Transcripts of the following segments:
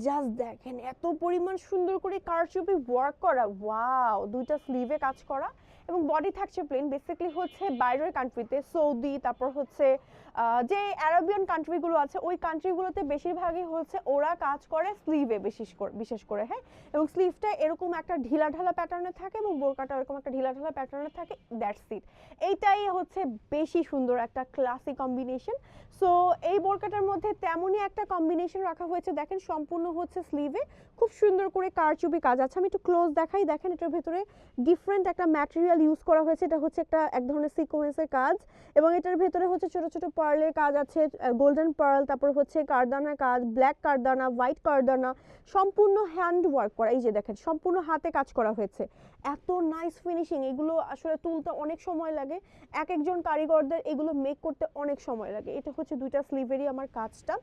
Just দেখেন এত পরিমাণ সুন্দর করে কারচুপি ওয়ার্ক করা, ওয়াও, দুইটা স্লিভে কাজ করা এবং বডি থাকছে প্লেন। বেসিক্যালি হচ্ছে বাইরের কান্ট্রিতে, সৌদি, তারপর হচ্ছে যে আরবিয়ান কান্ট্রিগুলো আছে ওই কান্ট্রিগুলোতে বেশিরভাগই হচ্ছে ওরা কাজ করে স্লিভে, বিশেষ করে হ্যাঁ। এবং স্লিভটা এরকম একটা ঢিলা ঢালা প্যাটার্নে থাকে এবং বোরকাটা এরকম একটা ঢিলা ঢালা প্যাটার্নে থাকে, দ্যাটস ইট। এইটাই হচ্ছে বেশি সুন্দর একটা ক্লাসি কম্বিনেশন। সো এই বোরকাটার মধ্যে তেমনই একটা কম্বিনেশন রাখা হয়েছে, দেখেন সম্পূর্ণ হচ্ছে স্লিভে খুব সুন্দর করে কারচুপি কাজ আছে। আমি একটু ক্লোজ দেখাই, দেখেন এটার ভেতরে ডিফারেন্ট একটা ম্যাটেরিয়াল ইউজ করা হয়েছে, এটা হচ্ছে একটা এক ধরনের সিকোয়েন্সের কাজ এবং এটার ভেতরে হচ্ছে ছোট ছোট পার্লের কাজ আছে, গোল্ডেন পার্ল, তারপর হচ্ছে কারদানার কাজ, ব্ল্যাক কারদানা, হোয়াইট কারদানা, সম্পূর্ণ হ্যান্ড ওয়ার্ক করা। এই যে দেখেন সম্পূর্ণ হাতে কাজ করা হয়েছে, এত নাইস ফিনিশিং। এগুলো আসলে তুলতে অনেক সময় লাগে, এক একজন কারিগরদের এগুলো মেক করতে অনেক সময় লাগে। এটা হচ্ছে দুইটা স্লিভেরই আমার কাজটা,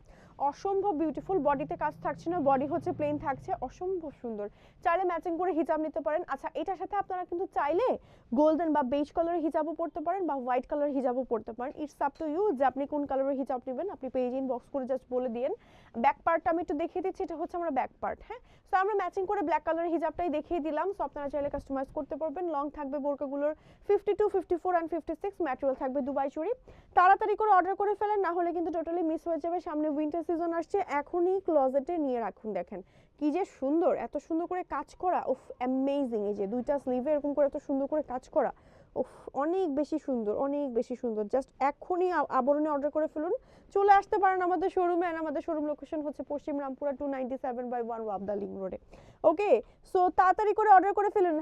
অসম্ভব বিউটিফুল। বডিতে কাজ থাকছে না, বডি হচ্ছে প্লেন থাকছে, অসম্ভব সুন্দর। চাইলে ম্যাচিং করে হিজাব নিতে পারেন। আচ্ছা, এটার সাথে আপনারা কিন্তু চাইলে গোল্ডেন বা বেজ কালারের হিজাবও পরতে পারেন বা হোয়াইট কালারের হিজাবও পরতে পারেন, ইটস আপ টু ইউ যে আপনি কোন কালারের হিজাব নেবেন। আপনি পেজ ইনবক্স করে জাস্ট বলে দিন। ব্যাক পার্টটা আমি একটু দেখিয়ে দিচ্ছি, এটা হচ্ছে আমরা ব্যাক পার্ট, হ্যাঁ। সো আমরা ম্যাচিং করে ব্ল্যাক কালারের হিজাবটাই দেখিয়ে দিলাম। সো আপনারা চাইলে কাস্টমাইজ করতে পারবেন। লং থাকবে বোরকাগুলোর 52, 54 অ্যান্ড 56, ম্যাটেরিয়াল থাকবে দুবাই চুড়ি। তাড়াতাড়ি করে অর্ডার করে ফেলেন, না হলে কিন্তু টোটালি মিস হয়ে যাবে। সামনে উইন্টার সিজন আসছে, এখনই ক্লোজেটে নিয়ে রাখুন। দেখেন কি যে সুন্দর, এত সুন্দর করে কাজ করা, উফ অ্যামেজিং। এই যে দুইটা স্লিভে এরকম করে এত সুন্দর করে কাজ করা, উফ অনেক বেশি সুন্দর, অনেক বেশি সুন্দর। জাস্ট এখনই আবরণে অর্ডার করে ফেলুন। চলে আসতে পারেন আমাদের শোরুমে, এন্ড আমাদের শোরুম লোকেশন হচ্ছে পশ্চিম রামপুরা 297/1 ওয়াবদা লিংক রোডে। ওকে, সো তাড়াতাড়ি করে অর্ডার করে ফেলুন।